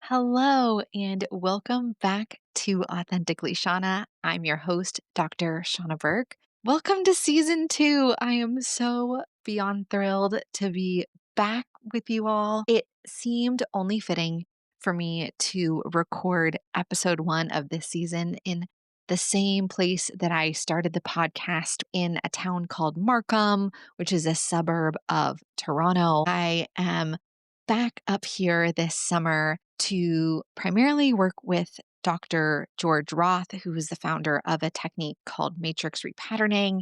Hello, and welcome back to Authentically Shawna. I'm your host, Dr. Shawna Berk. Welcome to season 2. I am so beyond thrilled to be back with you all. It seemed only fitting for me to record episode 1 of this season in the same place that I started the podcast in a town called Markham, which is a suburb of Toronto. I am back up here this summer to primarily work with Dr. George Roth, who is the founder of a technique called matrix repatterning.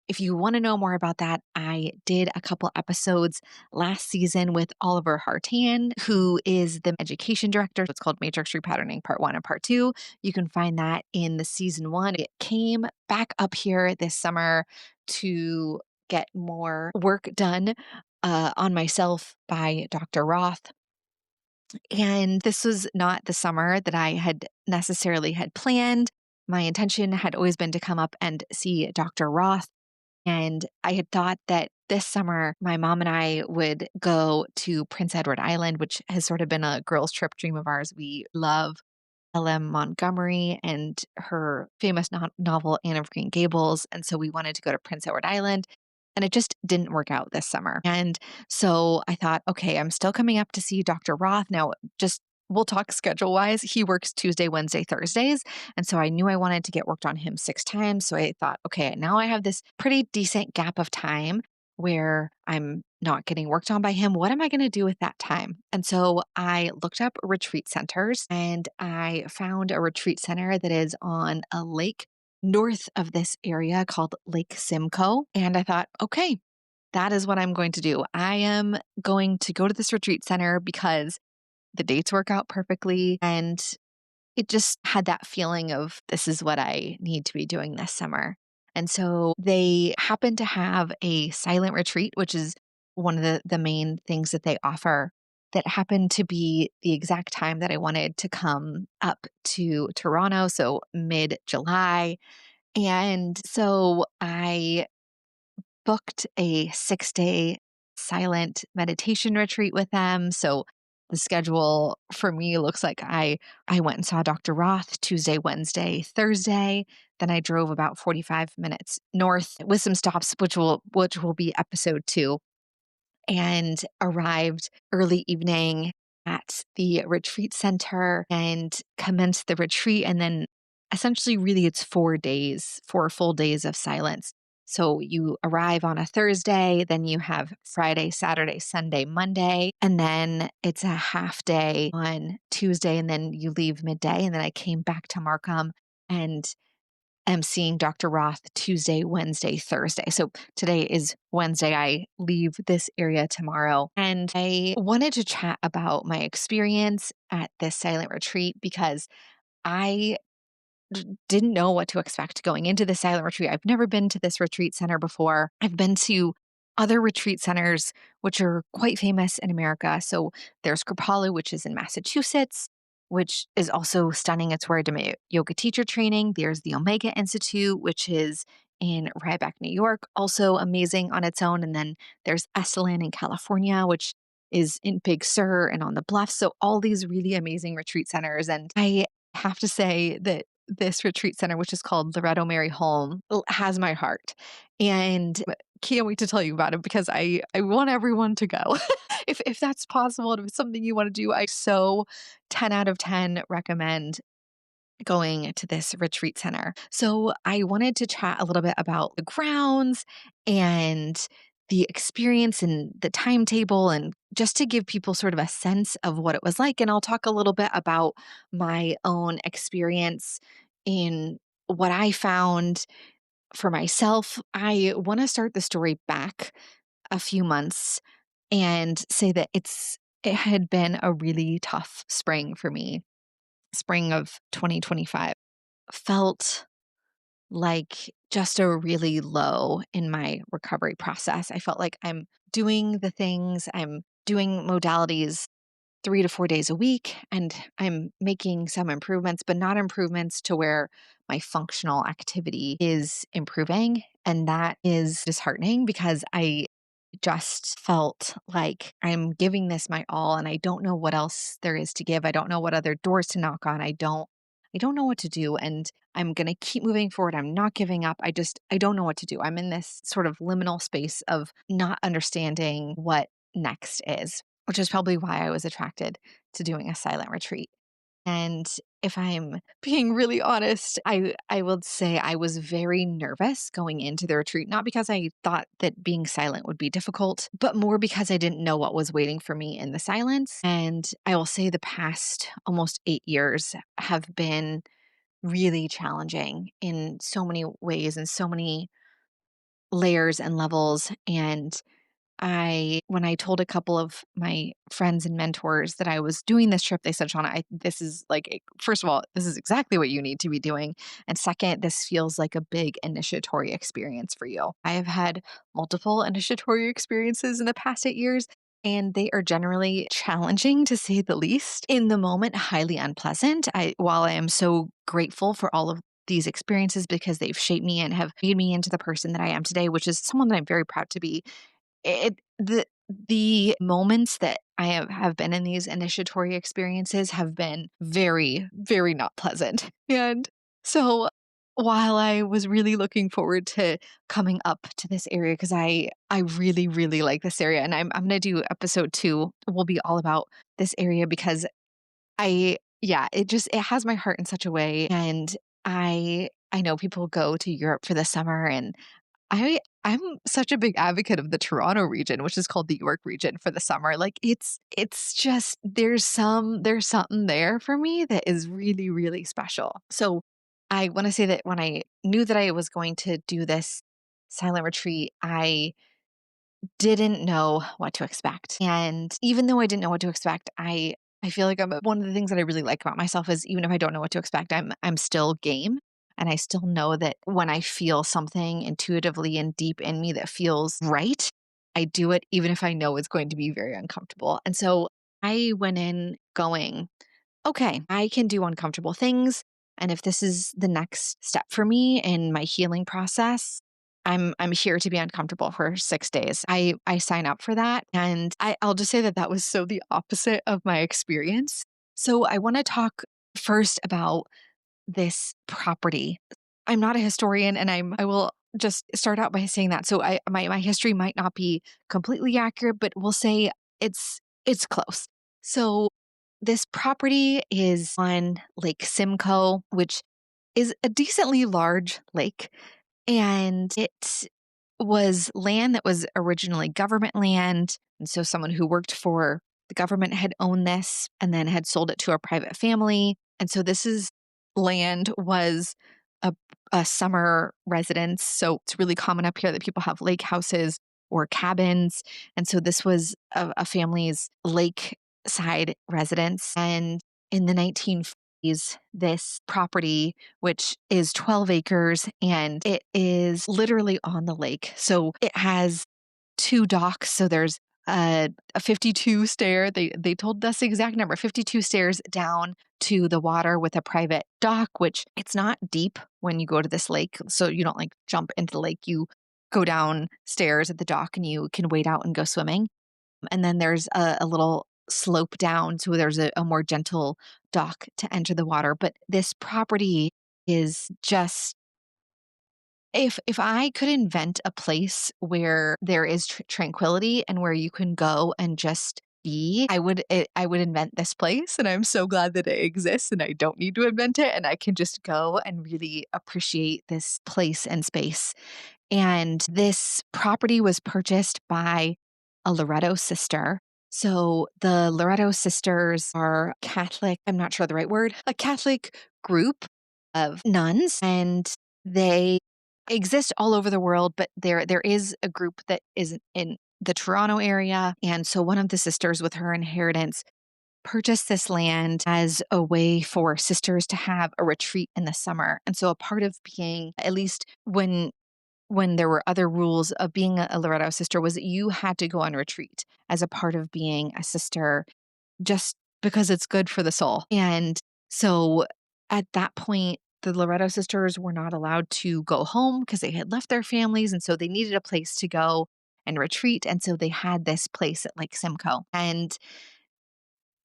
If you want to know more about that, I did a couple episodes last season with Oliver Hartan, who is the education director. It's called Matrix Repatterning Part 1 and Part 2. You can find that in the season 1. It came back up here this summer to get more work done on myself by Dr. Roth. And this was not the summer that I had necessarily had planned. My intention had always been to come up and see Dr. Roth. And I had thought that this summer, my mom and I would go to Prince Edward Island, which has sort of been a girls' trip dream of ours. We love L.M. Montgomery and her famous novel, Anne of Green Gables. And so we wanted to go to Prince Edward Island. And it just didn't work out this summer. And so I thought, okay, I'm still coming up to see Dr. Roth. Now, just we'll talk schedule wise. He works Tuesday, Wednesday, Thursdays. And so I knew I wanted to get worked on him 6 times. So I thought, okay, now I have this pretty decent gap of time where I'm not getting worked on by him. What am I going to do with that time? And so I looked up retreat centers and I found a retreat center that is on a lake north of this area called Lake Simcoe. And I thought, okay, that is what I'm going to do. I am going to go to this retreat center because the dates work out perfectly. And it just had that feeling of this is what I need to be doing this summer. And so they happen to have a silent retreat, which is one of the main things that they offer, that happened to be the exact time that I wanted to come up to Toronto. So mid-July. And so I booked a 6-day silent meditation retreat with them. So the schedule for me looks like I went and saw Dr. Roth Tuesday, Wednesday, Thursday. Then I drove about 45 minutes north with some stops, which will be episode 2, and arrived early evening at the retreat center and commenced the retreat. And then essentially, really, it's 4 days, 4 full days of silence. So you arrive on a Thursday, then you have Friday, Saturday, Sunday, Monday, and then it's a half day on Tuesday, and then you leave midday. And then I came back to Markham and am seeing Dr. Roth Tuesday, Wednesday, Thursday. So today is Wednesday. I leave this area tomorrow. And I wanted to chat about my experience at this silent retreat because I didn't know what to expect going into the silent retreat. I've never been to this retreat center before. I've been to other retreat centers, which are quite famous in America. So there's Kripalu, which is in Massachusetts, which is also stunning. It's where I did my yoga teacher training. There's the Omega Institute, which is in Rhinebeck, New York, also amazing on its own. And then there's Esalen in California, which is in Big Sur and on the Bluffs. So all these really amazing retreat centers. And I have to say that this retreat center, which is called Loretto Mary Holm, has my heart. And can't wait to tell you about it because I want everyone to go. If that's possible, and if it's something you want to do, I so 10 out of 10 recommend going to this retreat center. So I wanted to chat a little bit about the grounds and the experience and the timetable, and just to give people sort of a sense of what it was like. And I'll talk a little bit about my own experience in what I found for myself. I want to start the story back a few months and say that it had been a really tough spring for me. Spring of 2025 felt like just a really low in my recovery process. I felt like I'm doing the things, I'm doing modalities 3 to 4 days a week, and I'm making some improvements, but not improvements to where my functional activity is improving. And that is disheartening because I just felt like I'm giving this my all and I don't know what else there is to give. I don't know what other doors to knock on. I don't know what to do and I'm going to keep moving forward. I'm not giving up. I don't know what to do. I'm in this sort of liminal space of not understanding what next is, which is probably why I was attracted to doing a silent retreat. And if I'm being really honest, I would say I was very nervous going into the retreat, not because I thought that being silent would be difficult, but more because I didn't know what was waiting for me in the silence. And I will say the past almost 8 years have been really challenging in so many ways and so many layers and levels. And when I told a couple of my friends and mentors that I was doing this trip, they said, Shauna, this is like, first of all, this is exactly what you need to be doing. And second, this feels like a big initiatory experience for you. I have had multiple initiatory experiences in the past 8 years, and they are generally challenging to say the least. In the moment, highly unpleasant. While I am so grateful for all of these experiences because they've shaped me and have made me into the person that I am today, which is someone that I'm very proud to be, the moments that I have been in these initiatory experiences have been very, very not pleasant. And so while I was really looking forward to coming up to this area, because I really, really like this area, and I'm gonna do episode 2 will be all about this area because yeah, it has my heart in such a way. And I know people go to Europe for the summer, and I'm such a big advocate of the Toronto region, which is called the York region, for the summer. Like it's just there's something there for me that is really, really special. So I want to say that when I knew that I was going to do this silent retreat, I didn't know what to expect. And even though I didn't know what to expect, I feel like one of the things that I really like about myself is even if I don't know what to expect, I'm still game. And I still know that when I feel something intuitively and deep in me that feels right, I do it even if I know it's going to be very uncomfortable. And so I went in going, okay, I can do uncomfortable things. And if this is the next step for me in my healing process, I'm here to be uncomfortable for 6 days. I sign up for that. And I'll just say that that was so the opposite of my experience. So I want to talk first about this property. I'm not a historian, and I will just start out by saying that. So my history might not be completely accurate, but we'll say it's close. So this property is on Lake Simcoe, which is a decently large lake, and it was land that was originally government land. And so someone who worked for the government had owned this and then had sold it to a private family. And so this is land was a, a summer residence. So it's really common up here that people have lake houses or cabins. And so this was a family's lakeside residence. And in the 1940s, this property, which is 12 acres, and it is literally on the lake. So it has two docks. So there's a 52 stair. They told us the exact number, 52 stairs down to the water with a private dock, which it's not deep when you go to this lake. So you don't like jump into the lake. You go down stairs at the dock and you can wade out and go swimming. And then there's a little slope down. So there's a more gentle dock to enter the water. But this property is just, if I could invent a place where there is tranquility and where you can go and just be, I would invent this place. And I'm so glad that it exists and I don't need to invent it. And I can just go and really appreciate this place and space. And this property was purchased by a Loretto sister. So the Loretto sisters are Catholic, I'm not sure the right word, a Catholic group of nuns, and they exist all over the world, but there is a group that is in the Toronto area. And so one of the sisters with her inheritance purchased this land as a way for sisters to have a retreat in the summer. And so a part of being, at least when there were other rules of being a Loretto sister, was that you had to go on retreat as a part of being a sister, just because it's good for the soul. And so at that point, the Loretto sisters were not allowed to go home because they had left their families. And so they needed a place to go. and retreat. And so they had this place at Lake Simcoe. And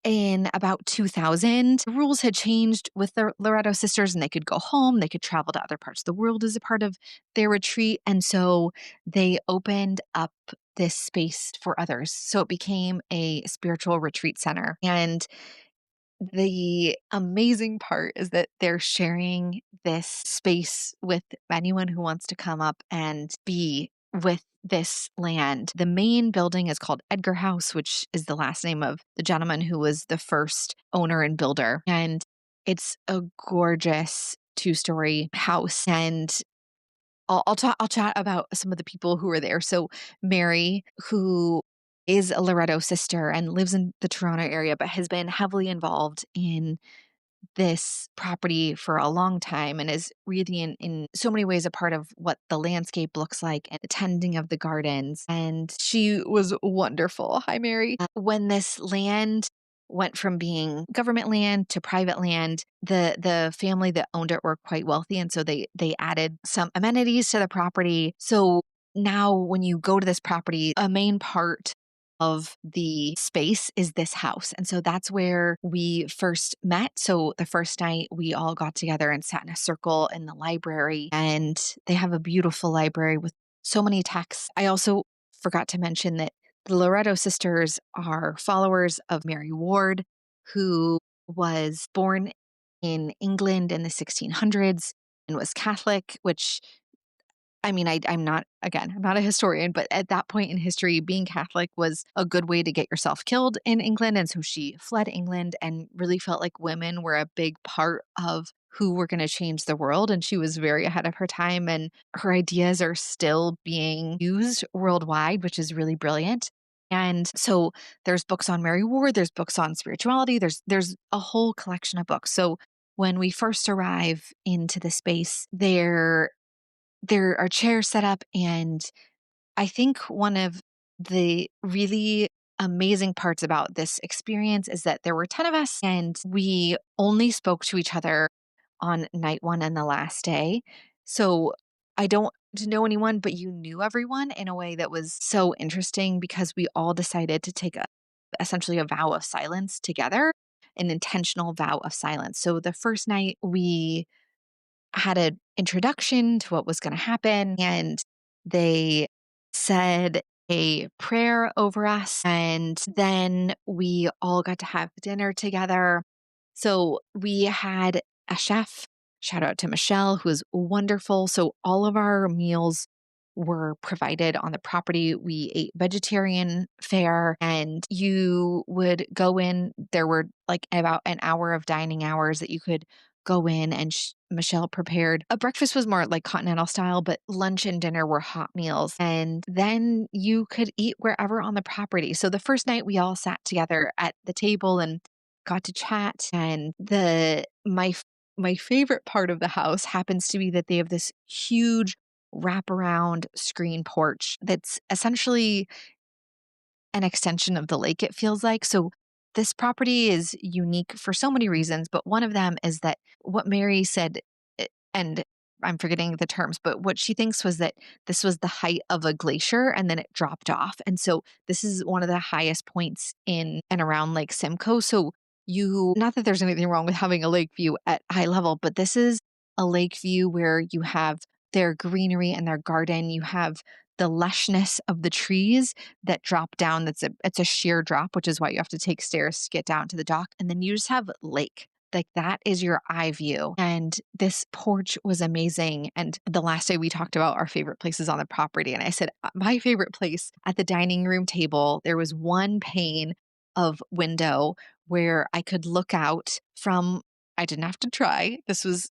in about 2000, the rules had changed with the Loretto sisters and they could go home. They could travel to other parts of the world as a part of their retreat. And so they opened up this space for others. So it became a spiritual retreat center. And the amazing part is that they're sharing this space with anyone who wants to come up and be with this land. The main building is called Edgar House, which is the last name of the gentleman who was the first owner and builder. And it's a gorgeous two-story house. And I'll chat about some of the people who were there. So Mary, who is a Loretto sister and lives in the Toronto area, but has been heavily involved in this property for a long time and is really in so many ways a part of what the landscape looks like and the tending of the gardens. And she was wonderful. Hi, Mary. When this land went from being government land to private land, the family that owned it were quite wealthy. And so they added some amenities to the property. So now when you go to this property, a main part of the space is this house. And so that's where we first met. So the first night we all got together and sat in a circle in the library, and they have a beautiful library with so many texts. I also forgot to mention that the Loretto sisters are followers of Mary Ward, who was born in England in the 1600s and was Catholic, which I mean, I'm not, again, I'm not a historian, but at that point in history, being Catholic was a good way to get yourself killed in England. And so she fled England and really felt like women were a big part of who were going to change the world. And she was very ahead of her time. And her ideas are still being used worldwide, which is really brilliant. And so there's books on Mary Ward, there's books on spirituality, there's a whole collection of books. So when we first arrive into the space, there are chairs set up, and I think one of the really amazing parts about this experience is that there were 10 of us, and we only spoke to each other on night one and the last day. So I don't know anyone, but you knew everyone in a way that was so interesting because we all decided to take essentially a vow of silence together, an intentional vow of silence. So the first night we had an introduction to what was going to happen, and they said a prayer over us, and then we all got to have dinner together. So we had a chef. Shout out to Michelle, who was wonderful. So all of our meals were provided on the property. We ate vegetarian fare, and you would go in. There were like about an hour of dining hours that you could go in, and Michelle prepared a breakfast was more like continental style, but lunch and dinner were hot meals. And then you could eat wherever on the property. So the first night we all sat together at the table and got to chat. And my favorite part of the house happens to be that they have this huge wraparound screen porch that's essentially an extension of the lake, it feels like. So this property is unique for so many reasons, but one of them is that what Mary said, and I'm forgetting the terms, but what she thinks was that this was the height of a glacier and then it dropped off. And so this is one of the highest points in and around Lake Simcoe. So not that there's anything wrong with having a lake view at high level, but this is a lake view where you have their greenery and their garden. You have the lushness of the trees that drop down. It's a sheer drop, which is why you have to take stairs to get down to the dock. And then you just have lake. Like that is your eye view. And this porch was amazing. And the last day we talked about our favorite places on the property. And I said, my favorite place at the dining room table, there was one pane of window where I could look out from, I didn't have to try. This was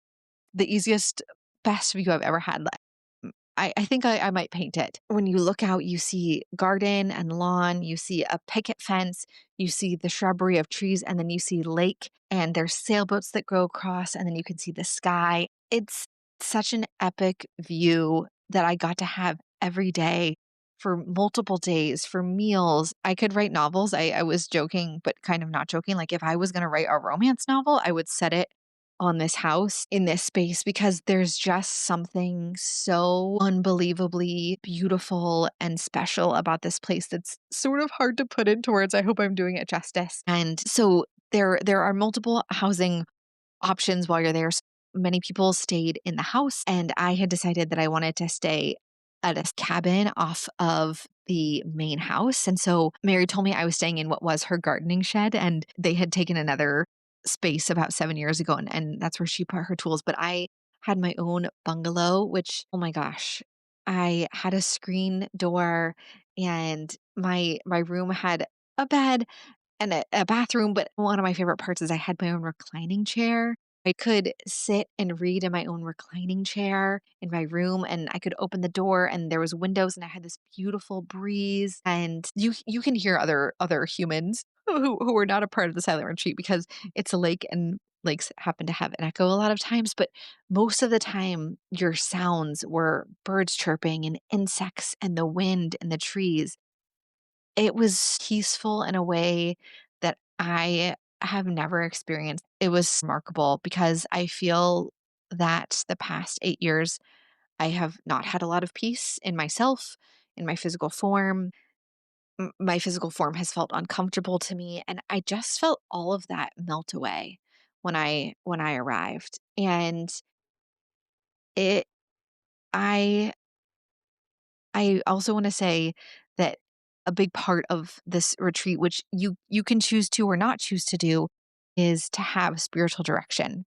the easiest, best view I've ever had. I think I might paint it. When you look out, you see garden and lawn, you see a picket fence, you see the shrubbery of trees, and then you see lake, and there's sailboats that go across, and then you can see the sky. It's such an epic view that I got to have every day for multiple days, for meals. I could write novels. I was joking, but kind of not joking. Like if I was going to write a romance novel, I would set it on this house in this space because there's just something so unbelievably beautiful and special about this place that's sort of hard to put into words. I hope I'm doing it justice. And so there are multiple housing options while you're there. So many people stayed in the house, and I had decided that I wanted to stay at a cabin off of the main house. And so Mary told me I was staying in what was her gardening shed, and they had taken another space about 7 years ago, and that's where she put her tools. But I had my own bungalow, which, oh my gosh, I had a screen door, and my room had a bed and a bathroom, but one of my favorite parts is I had my own reclining chair. I could sit and read in my own reclining chair in my room, and I could open the door and there was windows and I had this beautiful breeze, and you can hear other humans who are not a part of the silent retreat because it's a lake and lakes happen to have an echo a lot of times, but most of the time your sounds were birds chirping and insects and the wind and the trees. It was peaceful in a way that I have never experienced. It was remarkable because I feel that the past 8 years, I have not had a lot of peace in myself, in my physical form. My physical form has felt uncomfortable to me, and I just felt all of that melt away when I arrived. And it I I also want to say that a big part of this retreat, which you can choose to or not choose to do, is to have spiritual direction.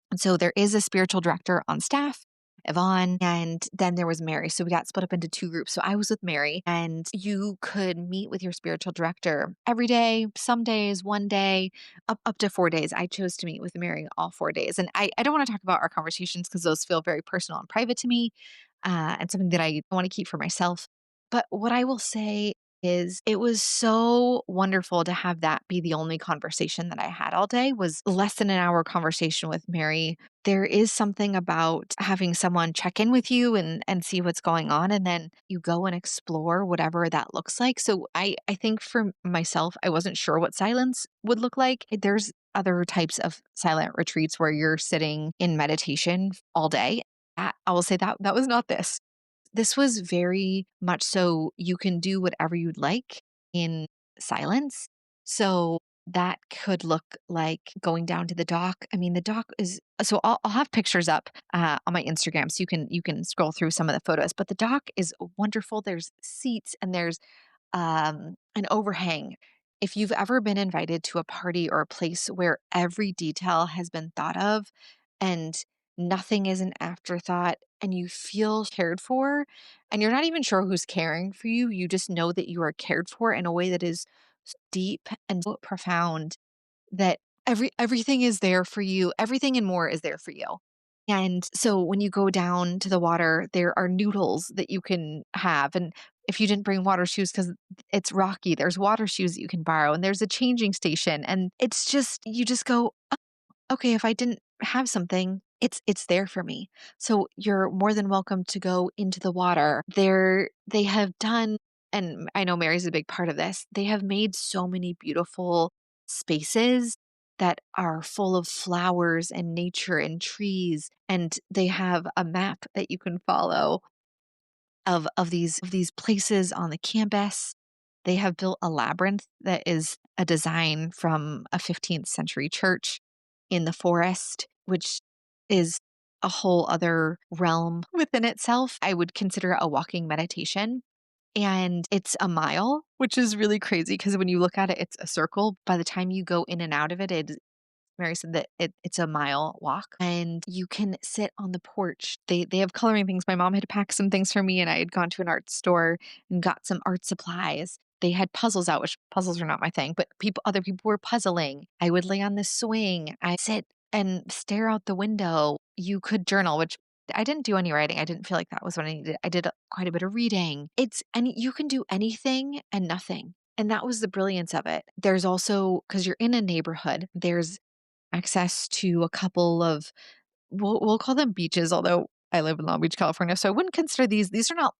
And so there is a spiritual director on staff, Yvonne, and then there was Mary. So we got split up into two groups. So I was with Mary, and you could meet with your spiritual director every day, some days, one day, up to 4 days. I chose to meet with Mary all 4 days. And I don't want to talk about our conversations because those feel very personal and private to me, and something that I want to keep for myself. But what I will say is it was so wonderful to have that be the only conversation that I had all day was less than an hour conversation with Mary. There is something about having someone check in with you and see what's going on, and then you go and explore whatever that looks like. So I think for myself, I wasn't sure what silence would look like. There's other types of silent retreats where you're sitting in meditation all day. I will say that was not this. This was very much so you can do whatever you'd like in silence. So that could look like going down to the dock. I mean, the dock is so I'll have pictures up on my Instagram, so you can scroll through some of the photos. But the dock is wonderful. There's seats and there's an overhang. If you've ever been invited to a party or a place where every detail has been thought of and nothing is an afterthought and you feel cared for and you're not even sure who's caring for you, you just know that you are cared for in a way that is deep and so profound that everything is there for you. Everything and more is there for you. And so when you go down to the water, there are noodles that you can have. And if you didn't bring water shoes because it's rocky, there's water shoes that you can borrow. And there's a changing station. And it's just, you just go, okay, if I didn't have something, it's there for me. So you're more than welcome to go into the water. They have done, and I know Mary's a big part of this, they have made so many beautiful spaces that are full of flowers and nature and trees. And they have a map that you can follow of these places on the campus. They have built a labyrinth that is a design from a 15th century church in the forest, which is a whole other realm within itself. I would consider it a walking meditation. And it's a mile, which is really crazy because when you look at it, it's a circle. By the time you go in and out of it, Mary said that it's a mile walk and you can sit on the porch. They have coloring things. My mom had packed some things for me and I had gone to an art store and got some art supplies. They had puzzles out, which puzzles are not my thing, but other people were puzzling. I would lay on the swing. I sit and stare out the window. You could journal, which I didn't do any writing. I didn't feel like that was what I needed. I did quite a bit of reading. And you can do anything and nothing. And that was the brilliance of it. There's also, because you're in a neighborhood, there's access to a couple of we'll call them beaches, although I live in Long Beach, California, so I wouldn't consider these are not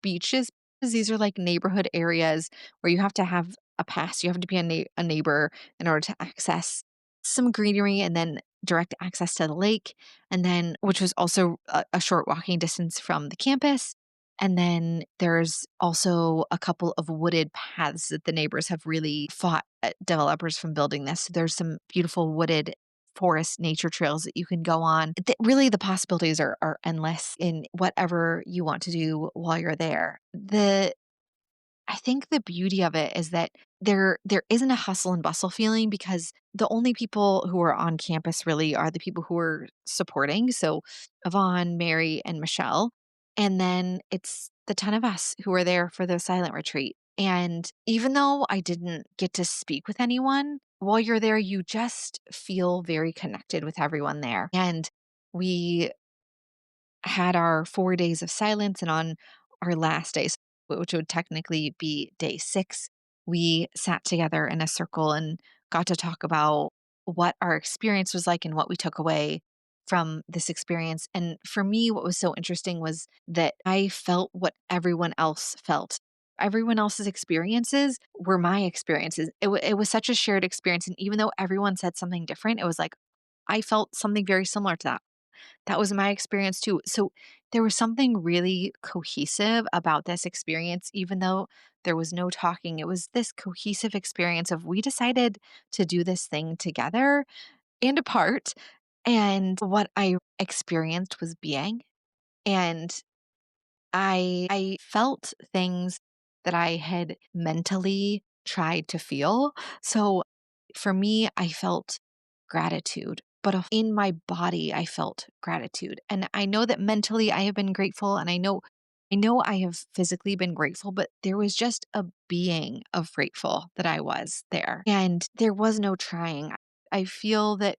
beaches. These are like neighborhood areas where you have to have a pass. You have to be a neighbor in order to access some greenery and then direct access to the lake, and then which was also a short walking distance from the campus. And then there's also a couple of wooded paths that the neighbors have really fought developers from building this. So there's some beautiful wooded forest nature trails that you can go on. Really, the possibilities are endless in whatever you want to do while you're there. I think the beauty of it is that there isn't a hustle and bustle feeling because the only people who are on campus really are the people who are supporting. So Yvonne, Mary, and Michelle. And then it's the ton of us who are there for the silent retreat. And even though I didn't get to speak with anyone, while you're there, you just feel very connected with everyone there. And we had our 4 days of silence, and on our last day, which would technically be day 6, we sat together in a circle and got to talk about what our experience was like and what we took away from this experience. And for me, what was so interesting was that I felt what everyone else felt. Everyone else's experiences were my experiences. It was such a shared experience. And even though everyone said something different, it was like I felt something very similar to that. That was my experience too. So there was something really cohesive about this experience, even though there was no talking. It was this cohesive experience of we decided to do this thing together and apart. And what I experienced was being. And I felt things that I had mentally tried to feel. So for me, I felt gratitude, but in my body, I felt gratitude. And I know that mentally I have been grateful and I know I have physically been grateful, but there was just a being of grateful that I was there. And there was no trying. I feel that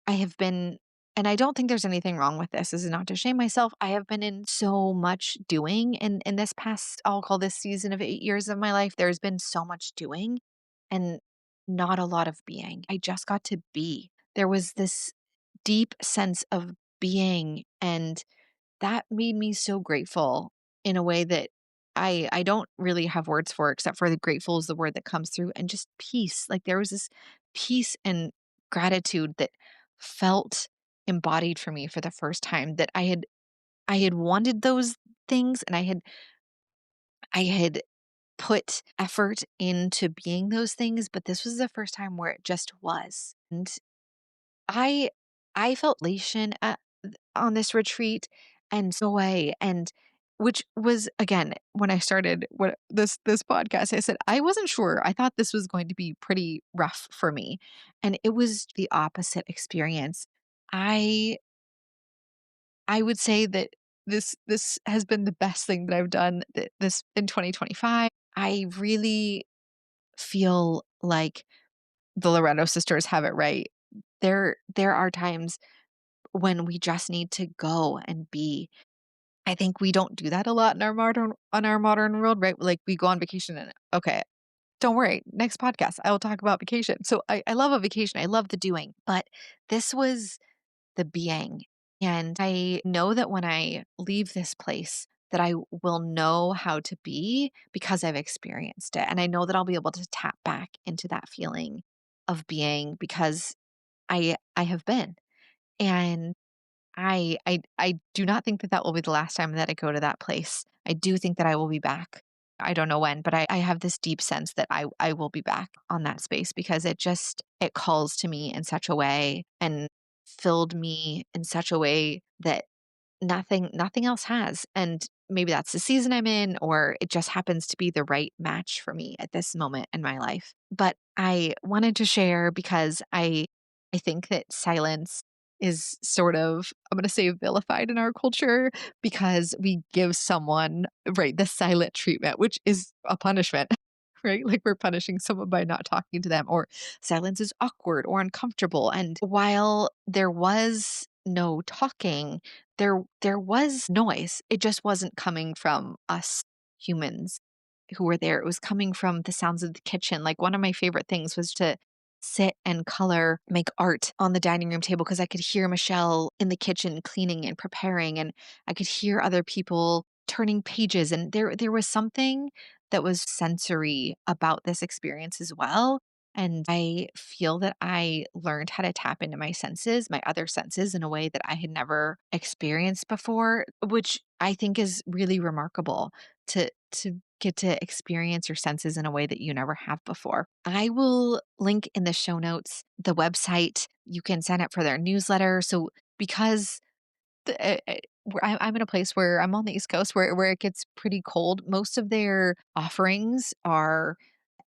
I have been, and I don't think there's anything wrong with this. This is not to shame myself. I have been in so much doing in this past, I'll call this season of 8 years of my life. There's been so much doing and not a lot of being. I just got to be. There was this deep sense of being, and that made me so grateful in a way that I don't really have words for, except for the grateful is the word that comes through, and just peace. Like there was this peace and gratitude that felt embodied for me for the first time, that I had wanted those things, and I had put effort into being those things, but this was the first time where it just was. And I I felt elation on this retreat and so away, and which was again when I started what this podcast, I said I wasn't sure. I thought this was going to be pretty rough for me, and it was the opposite experience. I I would say that this has been the best thing that I've done this in 2025. I really feel like the Loretto sisters have it right. There are times when we just need to go and be. I think we don't do that a lot in our modern world, right? Like we go on vacation and okay, don't worry, next podcast I will talk about vacation. So I love a vacation. I love the doing, but this was the being. And I know that when I leave this place that I will know how to be because I've experienced it. And I know that I'll be able to tap back into that feeling of being because I have been. And I do not think that that will be the last time that I go to that place. I do think that I will be back. I don't know when, but I have this deep sense that I will be back on that space because it calls to me in such a way and filled me in such a way that nothing else has. And maybe that's the season I'm in, or it just happens to be the right match for me at this moment in my life. But I wanted to share because I think that silence is sort of, I'm going to say, vilified in our culture because we give someone, right, the silent treatment, which is a punishment. Right? Like we're punishing someone by not talking to them, or silence is awkward or uncomfortable. And while there was no talking, there was noise. It just wasn't coming from us humans who were there. It was coming from the sounds of the kitchen. Like one of my favorite things was to sit and color, make art on the dining room table because I could hear Michelle in the kitchen cleaning and preparing, and I could hear other people turning pages. And there was something that was sensory about this experience as well. And I feel that I learned how to tap into my senses, my other senses, in a way that I had never experienced before, which I think is really remarkable to get to experience your senses in a way that you never have before. I will link in the show notes the website. You can sign up for their newsletter. So because I'm in a place where I'm on the East Coast where it gets pretty cold. Most of their offerings are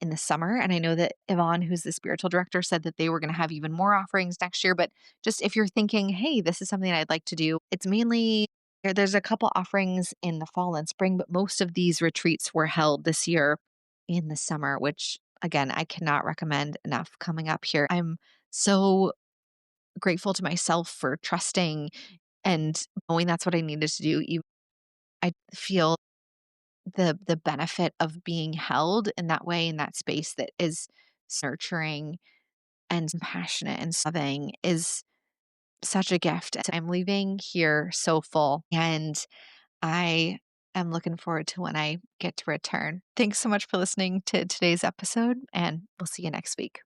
in the summer, and I know that Yvonne, who's the spiritual director, said that they were gonna have even more offerings next year, but just if you're thinking, "Hey, this is something I'd like to do," it's mainly there's a couple offerings in the fall and spring, but most of these retreats were held this year in the summer, which again, I cannot recommend enough coming up here. I'm so grateful to myself for trusting and knowing that's what I needed to do. I feel the benefit of being held in that way, in that space that is nurturing and compassionate and loving is such a gift. I'm leaving here so full, and I am looking forward to when I get to return. Thanks so much for listening to today's episode, and we'll see you next week.